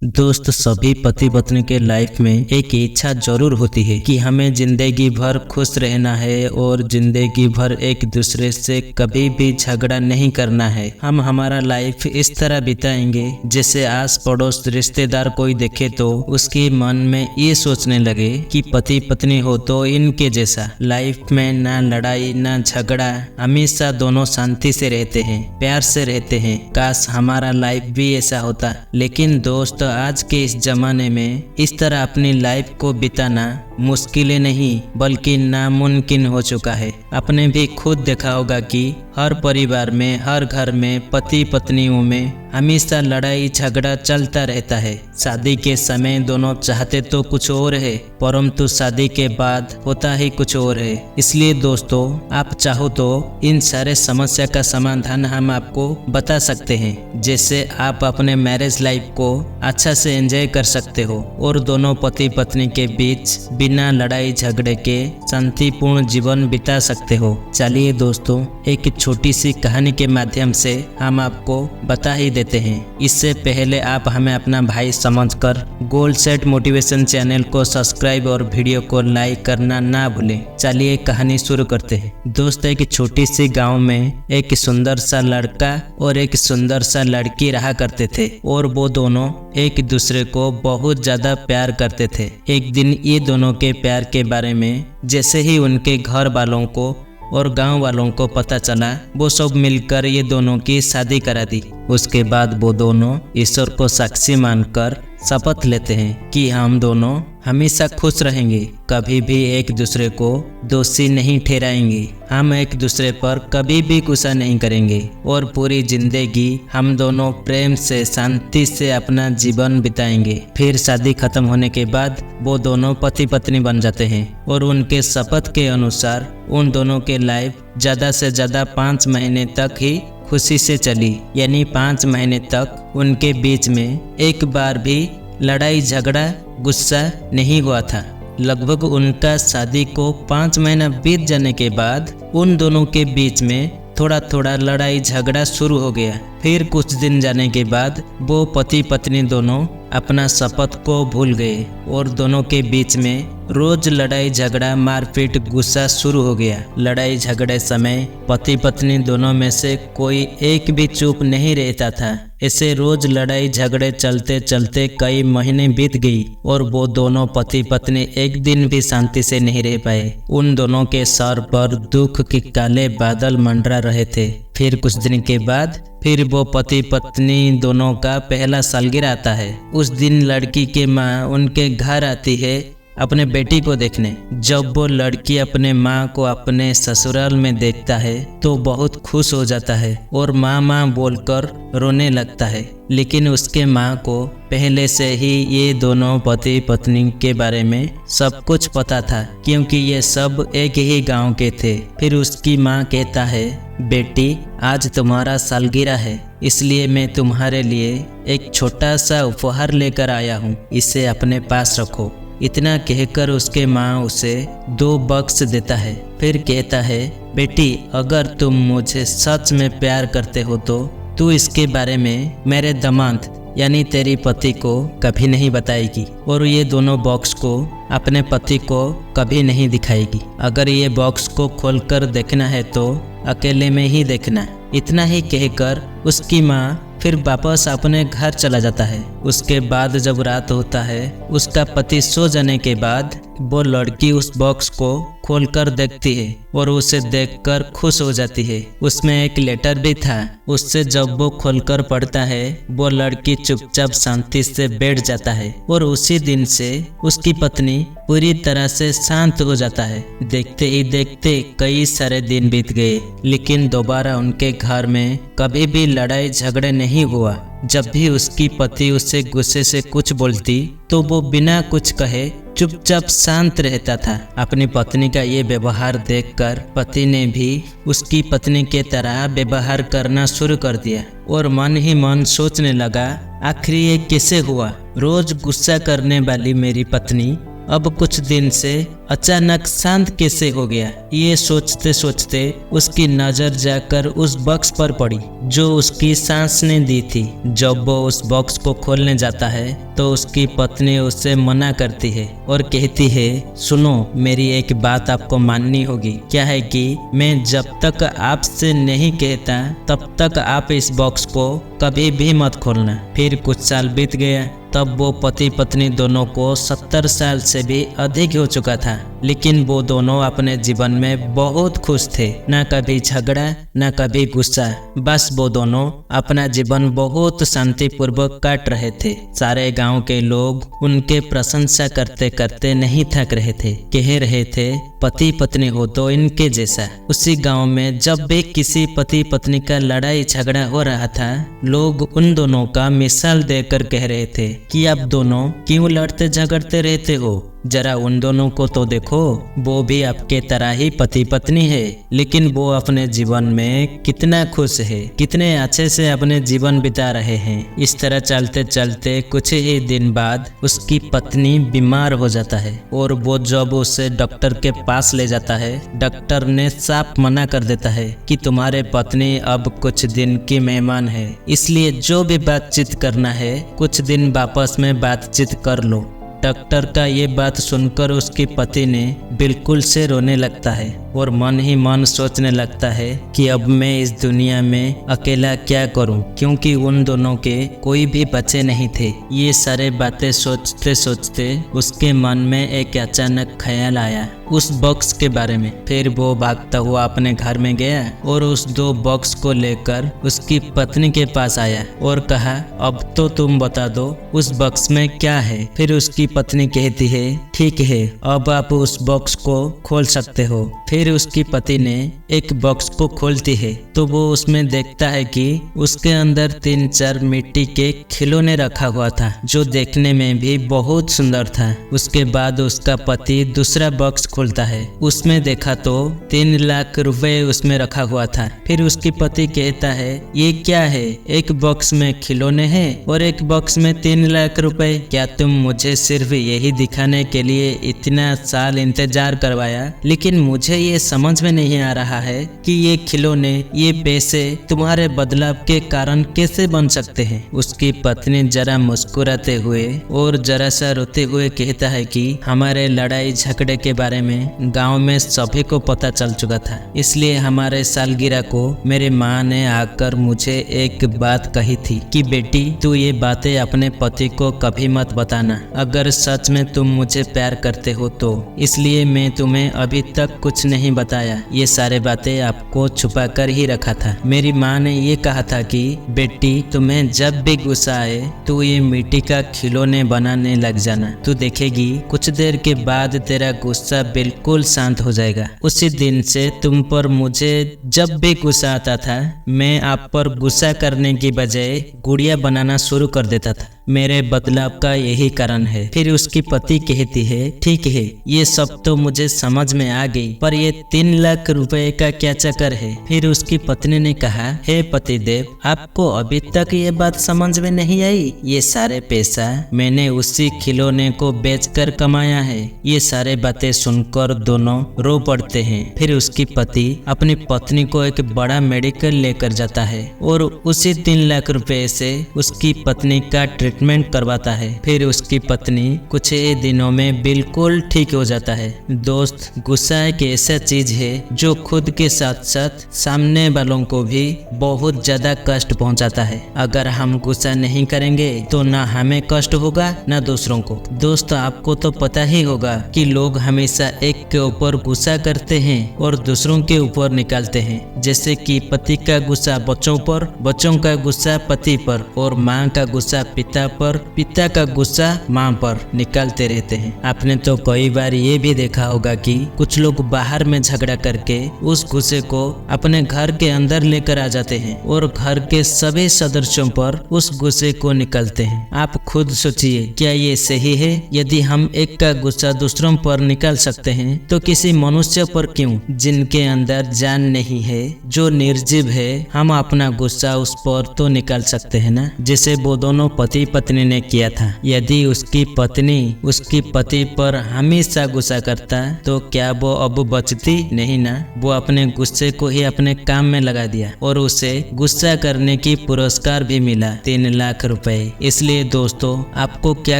दोस्त, सभी पति पत्नी के लाइफ में एक इच्छा जरूर होती है कि हमें जिंदगी भर खुश रहना है और जिंदगी भर एक दूसरे से कभी भी झगड़ा नहीं करना है। हम हमारा लाइफ इस तरह बिताएंगे जैसे आस पड़ोस रिश्तेदार कोई देखे तो उसके मन में ये सोचने लगे कि पति पत्नी हो तो इनके जैसा। लाइफ में ना लड़ाई ना झगड़ा, हमेशा दोनों शांति से रहते हैं, प्यार से रहते हैं। काश हमारा लाइफ भी ऐसा होता। लेकिन दोस्त, आज के इस जमाने में इस तरह अपनी लाइफ को बिताना मुश्किल नहीं बल्कि नामुमकिन हो चुका है। आपने भी खुद देखा होगा कि हर परिवार में, हर घर में, पति पत्नियों में हमेशा लड़ाई झगड़ा चलता रहता है। शादी के समय दोनों चाहते तो कुछ और है, परंतु शादी के बाद होता ही कुछ और है। इसलिए दोस्तों, आप चाहो तो इन सारे समस्या का समाधान हम आपको बता सकते हैं, जैसे आप अपने मैरिज लाइफ को अच्छा से एंजॉय कर सकते हो और दोनों पति पत्नी के बीच बिना लड़ाई झगड़े के शांतिपूर्ण जीवन बिता सकते हो। चलिए दोस्तों, एक छोटी सी कहानी के माध्यम से हम आपको बता ही देते हैं। इससे पहले आप हमें अपना भाई समझकर गोल सेट मोटिवेशन चैनल को सब्सक्राइब और वीडियो को लाइक करना ना भूलें। चलिए कहानी शुरू करते हैं। दोस्त, एक छोटी सी गांव में एक सुंदर सा लड़का और एक सुंदर सा लड़की रहा करते थे और वो दोनों एक दूसरे को बहुत ज्यादा प्यार करते थे। एक दिन ये दोनों के प्यार के बारे में जैसे ही उनके घर वालों को और गांव वालों को पता चला, वो सब मिलकर ये दोनों की शादी करा दी। उसके बाद वो दोनों ईश्वर को साक्षी मानकर शपथ लेते हैं कि हम दोनों हमेशा खुश रहेंगे, कभी भी एक दूसरे को दोषी नहीं ठहराएंगे, हम एक दूसरे पर कभी भी गुस्सा नहीं करेंगे और पूरी जिंदगी हम दोनों प्रेम से शांति से अपना जीवन बिताएंगे। फिर शादी खत्म होने के बाद वो दोनों पति पत्नी बन जाते हैं और उनके शपथ के अनुसार उन दोनों के लाइफ ज़्यादा से ज़्यादा 5 महीने तक ही खुशी से चली। यानी 5 महीने तक उनके बीच में एक बार भी लड़ाई झगड़ा गुस्सा नहीं हुआ था। लगभग उनका शादी को 5 महीना बीत जाने के बाद उन दोनों के बीच में थोड़ा थोड़ा लड़ाई झगड़ा शुरू हो गया। फिर कुछ दिन जाने के बाद वो पति पत्नी दोनों अपना शपथ को भूल गए और दोनों के बीच में रोज लड़ाई झगड़ा मारपीट गुस्सा शुरू हो गया। लड़ाई झगड़े समय पति पत्नी दोनों में से कोई एक भी चुप नहीं रहता था। ऐसे रोज लड़ाई झगड़े चलते चलते कई महीने बीत गई और वो दोनों पति पत्नी एक दिन भी शांति से नहीं रह पाए। उन दोनों के सर पर दुख के काले बादल मंडरा रहे थे। फिर कुछ दिन के बाद फिर वो पति पत्नी दोनों का पहला सालगिरह आता है। उस दिन लड़की के माँ उनके घर आती है अपने बेटी को देखने। जब वो लड़की अपने माँ को अपने ससुराल में देखता है तो बहुत खुश हो जाता है और माँ माँ बोलकर रोने लगता है। लेकिन उसके माँ को पहले से ही ये दोनों पति पत्नी के बारे में सब कुछ पता था, क्योंकि ये सब एक ही गांव के थे। फिर उसकी माँ कहता है, बेटी, आज तुम्हारा सालगिरह है, इसलिए मैं तुम्हारे लिए एक छोटा सा उपहार लेकर आया हूँ, इसे अपने पास रखो। इतना कहकर उसके माँ उसे 2 बक्स देता है। फिर कहता है, बेटी, अगर तुम मुझे सच में प्यार करते हो तो तू इसके बारे में मेरे दामाद यानी तेरी पति को कभी नहीं बताएगी और ये दोनों बॉक्स को अपने पति को कभी नहीं दिखाएगी। अगर ये बॉक्स को खोलकर देखना है तो अकेले में ही देखना। इतना ही कहकर उसकी माँ फिर वापस अपने घर चला जाता है। उसके बाद जब रात होता है, उसका पति सो जाने के बाद वो लड़की उस बॉक्स को खोलकर देखती है और उसे देखकर खुश हो जाती है। उसमें एक लेटर भी था। उससे जब वो खोलकर पढ़ता है, वो लड़की चुपचाप शांति से बैठ जाता है और उसी दिन से उसकी पत्नी पूरी तरह से शांत हो जाता है। देखते ही देखते कई सारे दिन बीत गए, लेकिन दोबारा उनके घर में कभी भी लड़ाई झगड़े नहीं हुआ। जब भी उसकी पति उससे गुस्से से कुछ बोलती तो वो बिना कुछ कहे चुपचाप शांत रहता था। अपनी पत्नी का ये व्यवहार देखकर पति ने भी उसकी पत्नी के तरह व्यवहार करना शुरू कर दिया और मन ही मन सोचने लगा, आखिर ये कैसे हुआ? रोज गुस्सा करने वाली मेरी पत्नी अब कुछ दिन से अचानक शांत कैसे हो गया। ये सोचते सोचते उसकी नजर जाकर उस बॉक्स पर पड़ी जो उसकी सांस ने दी थी। जब वो उस बॉक्स को खोलने जाता है तो उसकी पत्नी उससे मना करती है और कहती है, सुनो, मेरी एक बात आपको माननी होगी। क्या है कि मैं जब तक आपसे नहीं कहता तब तक आप इस बॉक्स को कभी भी मत खोलना। फिर कुछ साल बीत गया। तब वो पति पत्नी दोनों को 70 साल से भी अधिक हो चुका था, लेकिन वो दोनों अपने जीवन में बहुत खुश थे। न कभी झगड़ा न कभी गुस्सा, बस वो दोनों अपना जीवन बहुत शांतिपूर्वक काट रहे थे। सारे गांव के लोग उनके प्रशंसा करते करते नहीं थक रहे थे। कह रहे थे, पति पत्नी हो तो इनके जैसा। उसी गांव में जब भी किसी पति पत्नी का लड़ाई झगड़ा हो रहा था, लोग उन दोनों का मिसाल देकर कह रहे थे कि आप दोनों क्यों लड़ते झगड़ते रहते हो। जरा उन दोनों को तो देखो, वो भी आपके तरह ही पति पत्नी है, लेकिन वो अपने जीवन में कितना खुश है, कितने अच्छे से अपने जीवन बिता रहे हैं। इस तरह चलते चलते कुछ ही दिन बाद उसकी पत्नी बीमार हो जाता है और वो जब उसे डॉक्टर के पास ले जाता है, डॉक्टर ने साफ मना कर देता है कि तुम्हारे पत्नी अब कुछ दिन की मेहमान है, इसलिए जो भी बातचीत करना है कुछ दिन आपस में बातचीत कर लो। डॉक्टर का ये बात सुनकर उसके पति ने बिल्कुल से रोने लगता है और मन ही मन सोचने लगता है कि अब मैं इस दुनिया में अकेला क्या करूं, क्योंकि उन दोनों के कोई भी बच्चे नहीं थे। ये सारे बातें सोचते सोचते उसके मन में एक अचानक ख्याल आया उस बॉक्स के बारे में। फिर वो भागता हुआ अपने घर में गया और उस 2 बॉक्स को लेकर उसकी पत्नी के पास आया और कहा, अब तो तुम बता दो उस बॉक्स में क्या है। फिर उसकी पत्नी कहती है, ठीक है, अब आप उस बॉक्स को खोल सकते हो। फिर उसकी पति ने एक बॉक्स को खोलती है तो वो उसमें देखता है कि उसके अंदर 3-4 मिट्टी के खिलौने रखा हुआ था जो देखने में भी बहुत सुंदर था। उसके बाद उसका पति दूसरा बॉक्स खोलता है, उसमें देखा तो 3 लाख रुपए उसमें रखा हुआ था। फिर उसकी पति कहता है, ये क्या है, एक बॉक्स में खिलौने हैं और एक बॉक्स में 3 लाख रुपए। क्या तुम मुझे सिर्फ यही दिखाने के लिए इतना साल इंतजार करवाया? लेकिन मुझे ये समझ में नहीं आ रहा है कि ये खिलौने, ये पैसे तुम्हारे बदलाव के कारण कैसे बन सकते हैं। उसकी पत्नी जरा मुस्कुराते हुए और जरा सा रोते हुए कहता है कि हमारे लड़ाई झगड़े के बारे में गांव में सभी को पता चल चुका था, इसलिए हमारे सालगिरह को मेरी माँ ने आकर मुझे एक बात कही थी कि बेटी, तू ये बातें अपने पति को कभी मत बताना, अगर सच में तुम मुझे प्यार करते हो तो। इसलिए मैं तुम्हें अभी तक कुछ नहीं बताया, ये सारे बातें आपको छुपा कर ही रखा था। मेरी माँ ने ये कहा था कि बेटी, तुम्हें जब भी गुस्सा आए तो ये मिट्टी का खिलौने बनाने लग जाना, तू देखेगी कुछ देर के बाद तेरा गुस्सा बिल्कुल शांत हो जाएगा। उसी दिन से तुम पर मुझे जब भी गुस्सा आता था, मैं आप पर गुस्सा करने की बजाय गुड़िया बनाना शुरू कर देता था। मेरे बदलाव का यही कारण है। फिर उसकी पति कहती है, ठीक है, ये सब तो मुझे समझ में आ गई, पर ये 3 लाख रुपए का क्या चक्कर है? फिर उसकी पत्नी ने कहा, हे पतिदेव, आपको अभी तक ये बात समझ में नहीं आई? ये सारे पैसा मैंने उसी खिलौने को बेचकर कमाया है। ये सारे बातें सुनकर दोनों रो पड़ते हैं। फिर उसकी पति अपनी पत्नी को एक बड़ा मेडिकल लेकर जाता है और उसी 3 लाख रुपए से उसकी पत्नी का ट्रीटमेंट करवाता है। फिर उसकी पत्नी कुछ ही दिनों में बिल्कुल ठीक हो जाता है। दोस्त, गुस्सा एक ऐसा चीज है जो खुद के साथ साथ सामने वालों को भी बहुत ज्यादा कष्ट पहुंचाता है। अगर हम गुस्सा नहीं करेंगे तो ना हमें कष्ट होगा ना दूसरों को। दोस्त, आपको तो पता ही होगा कि लोग हमेशा एक के ऊपर गुस्सा करते हैं और दूसरों के ऊपर निकालते हैं, जैसे कि पति का गुस्सा बच्चों पर, बच्चों का गुस्सा पति पर और माँ का गुस्सा पिता पर, पिता का गुस्सा माँ पर निकालते रहते हैं। आपने तो कई बार ये भी देखा होगा कि कुछ लोग बाहर में झगड़ा करके उस गुस्से को अपने घर के अंदर लेकर आ जाते हैं और घर के सभी सदस्यों पर उस गुस्से को निकालते हैं। आप खुद सोचिए, क्या ये सही है? यदि हम एक का गुस्सा दूसरों पर निकाल सकते हैं तो किसी मनुष्य पर क्यों, जिनके अंदर जान नहीं है, जो निर्जीव है, हम अपना गुस्सा उस पर तो निकाल सकते हैं ना। जैसे वो दोनों पति पत्नी ने किया था। यदि उसकी पत्नी उसकी पति पर हमेशा गुस्सा करता तो क्या वो अब बचती नहीं ना। वो अपने गुस्से को ही अपने काम में लगा दिया और उसे गुस्सा करने की पुरस्कार भी मिला 3 लाख रुपए। इसलिए दोस्तों आपको क्या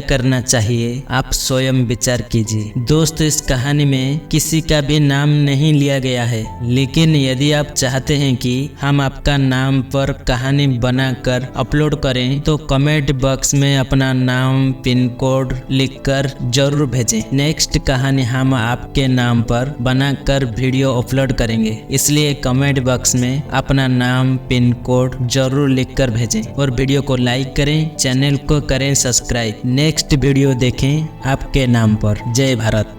करना चाहिए, आप स्वयं विचार कीजिए। दोस्त इस कहानी में किसी का भी नाम नहीं लिया गया है, लेकिन यदि आप चाहते हैं कि हम आपका नाम पर कहानी बनाकर अपलोड करें तो कमेंट बॉक्स में अपना नाम पिन कोड लिखकर जरूर भेजें। नेक्स्ट कहानी हम आपके नाम पर बनाकर वीडियो अपलोड करेंगे, इसलिए कमेंट बॉक्स में अपना नाम पिन कोड जरूर लिखकर भेजें और वीडियो को लाइक करें, चैनल को करें सब्सक्राइब। नेक्स्ट वीडियो देखें आपके नाम पर। जय भारत।